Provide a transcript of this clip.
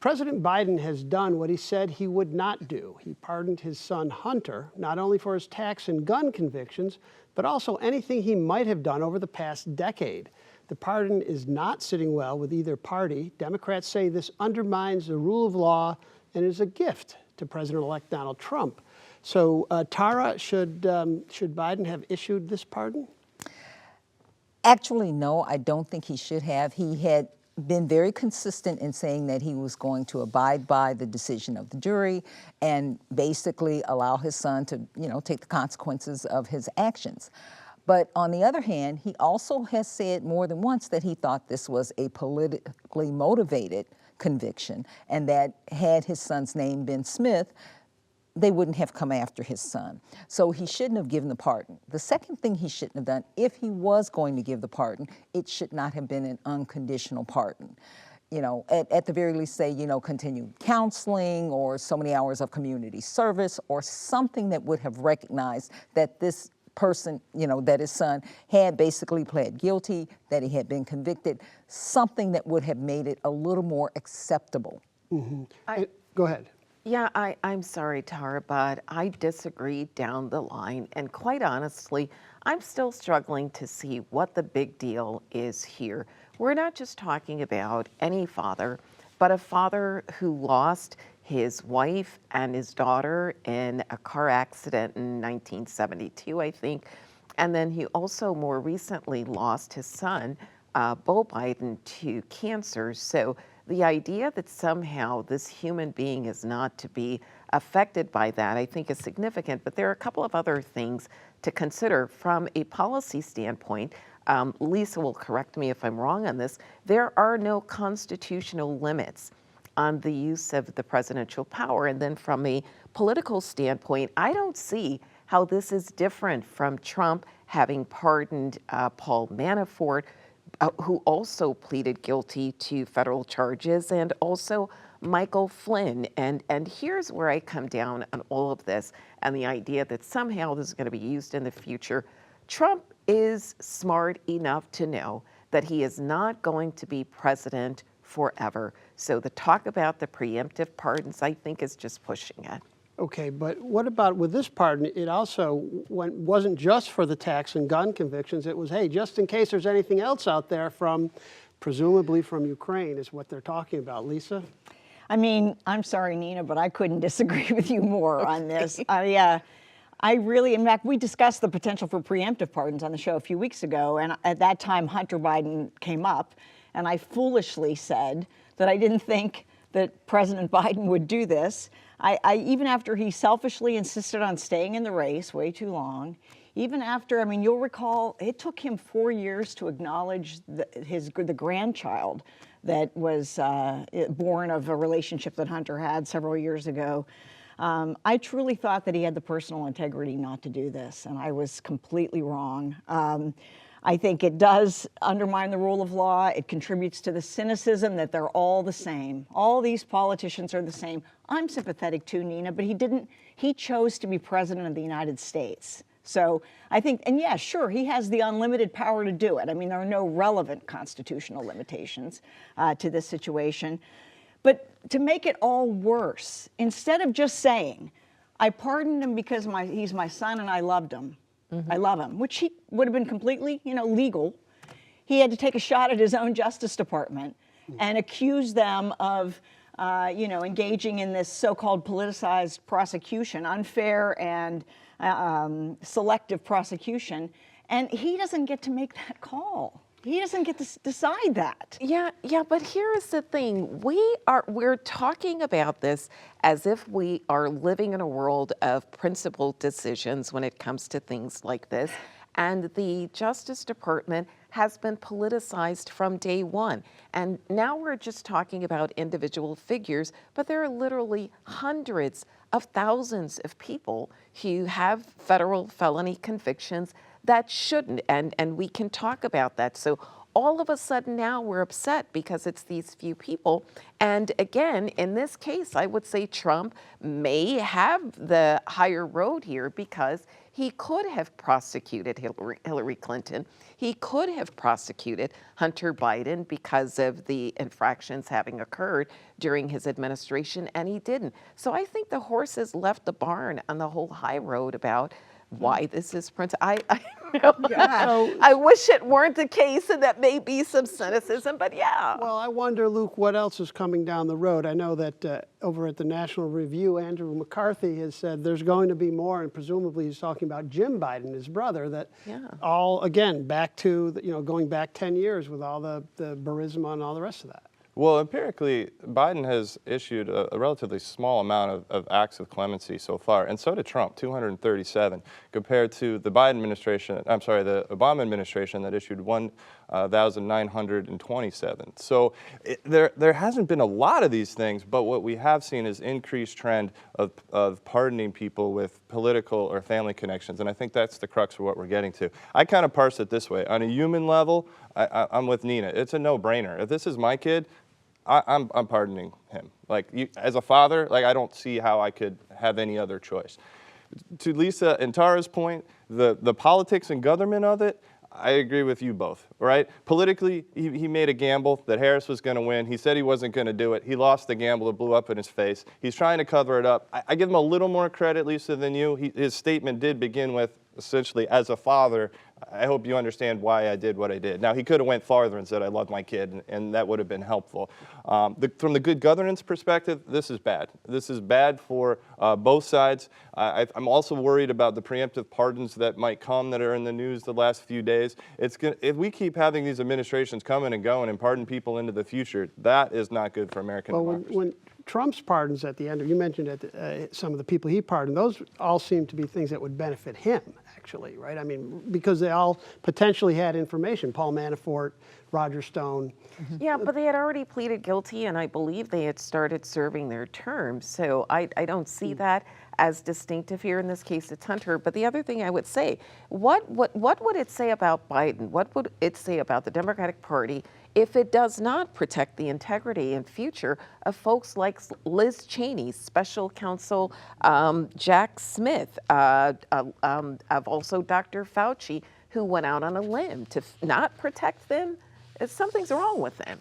President Biden has done what he said he would not do. He pardoned his son Hunter, not only for his tax and gun convictions, but also anything he might have done over the past decade. The pardon is not sitting well with either party. Democrats say this undermines the rule of law and is a gift to President-elect Donald Trump. So, Tara, should Biden have issued this pardon? Actually, no, I don't think he should have. He had been very consistent in saying that he was going to abide by the decision of the jury and basically allow his son to, take the consequences of his actions. But on the other hand, he also has said more than once that he thought this was a politically motivated conviction and that had his son's name been Smith, they wouldn't have come after his son. So he shouldn't have given the pardon. The second thing he shouldn't have done, if he was going to give the pardon, it should not have been an unconditional pardon. At the very least say, continued counseling or so many hours of community service or something that would have recognized that this person, that his son had basically pled guilty, that he had been convicted, something that would have made it a little more acceptable. Mm-hmm. Go ahead. Yeah, I'm sorry, Tara, but I disagree down the line. And quite honestly, I'm still struggling to see what the big deal is here. We're not just talking about any father, but a father who lost his wife and his daughter in a car accident in 1972, I think. And then he also more recently lost his son, Beau Biden, to cancer. So the idea that somehow this human being is not to be affected by that, I think is significant. But there are a couple of other things to consider from a policy standpoint. Lisa will correct me if I'm wrong on this. There are no constitutional limits on the use of the presidential power. And then from a political standpoint, I don't see how this is different from Trump having pardoned Paul Manafort, who also pleaded guilty to federal charges, and also Michael Flynn. And here's where I come down on all of this and the idea that somehow this is going to be used in the future. Trump is smart enough to know that he is not going to be president forever. So the talk about the preemptive pardons, I think, is just pushing it. Okay, but what about with this pardon? It also wasn't just for the tax and gun convictions. It was, hey, just in case there's anything else out there presumably from Ukraine is what they're talking about. Lisa? I mean, I'm sorry, Nina, but I couldn't disagree with you more on this. I really, in fact, we discussed the potential for preemptive pardons on the show a few weeks ago, and at that time, Hunter Biden came up, and I foolishly said that I didn't think that President Biden would do this. Even after he selfishly insisted on staying in the race way too long, even after, you'll recall, it took him 4 years to acknowledge the grandchild that was born of a relationship that Hunter had several years ago. I truly thought that he had the personal integrity not to do this, and I was completely wrong. I think it does undermine the rule of law. It contributes to the cynicism that they're all the same. All these politicians are the same. I'm sympathetic too, Nina, but he chose to be president of the United States. So I think, and yeah, sure, he has the unlimited power to do it. There are no relevant constitutional limitations to this situation. But to make it all worse, instead of just saying, I pardoned him because he's my son and I loved him, I love him, which he would have been completely, legal. He had to take a shot at his own Justice Department and accuse them of, engaging in this so-called politicized prosecution, unfair and selective prosecution. And he doesn't get to make that call. He doesn't get to decide that. Yeah, but here's the thing. We're talking about this as if we are living in a world of principled decisions when it comes to things like this. And the Justice Department has been politicized from day one. And now we're just talking about individual figures, but there are literally hundreds of thousands of people who have federal felony convictions that shouldn't, and we can talk about that. So all of a sudden now we're upset because it's these few people. And again, in this case, I would say Trump may have the higher road here because he could have prosecuted Hillary Clinton. He could have prosecuted Hunter Biden because of the infractions having occurred during his administration, and he didn't. So I think the horses left the barn on the whole high road about why this is I wish it weren't the case, and that may be some cynicism, but yeah. Well, I wonder, Luke, what else is coming down the road? I know that over at the National Review, Andrew McCarthy has said there's going to be more, and presumably he's talking about Jim Biden, his brother, that all, again, back to, going back 10 years with all the Burisma and all the rest of that. Well, empirically, Biden has issued a relatively small amount of acts of clemency so far, and so did Trump, 237, compared to the Biden administration, I'm sorry, the Obama administration that issued 1,927. So there hasn't been a lot of these things, but what we have seen is increased trend of pardoning people with political or family connections, and I think that's the crux of what we're getting to. I kind of parse it this way. On a human level, I'm with Nina. It's a no-brainer. If this is my kid, I'm pardoning him. Like, as a father, like, I don't see how I could have any other choice. To Lisa and Tara's point, the politics and government of it, I agree with you both, right? Politically, he made a gamble that Harris was going to win. He said he wasn't going to do it. He lost the gamble. It blew up in his face. He's trying to cover it up. I give him a little more credit, Lisa, than you. His statement did begin with, essentially, as a father, I hope you understand why I did what I did. Now, he could have went farther and said, I love my kid, and that would have been helpful. From the good governance perspective, this is bad. This is bad for both sides. I'm also worried about the preemptive pardons that might come that are in the news the last few days. If we keep having these administrations coming and going and pardon people into the future, that is not good for American democracy. When Trump's pardons at the end, you mentioned some of the people he pardoned, those all seem to be things that would benefit him, actually, right? I mean, because they all potentially had information, Paul Manafort, Roger Stone. Yeah, but they had already pleaded guilty, and I believe they had started serving their terms. So I don't see that as distinctive here. In this case, it's Hunter. But the other thing I would say, what would it say about Biden? What would it say about the Democratic Party if it does not protect the integrity and future of folks like Liz Cheney, Special Counsel Jack Smith, of also Dr. Fauci, who went out on a limb to not protect them? Something's wrong with them.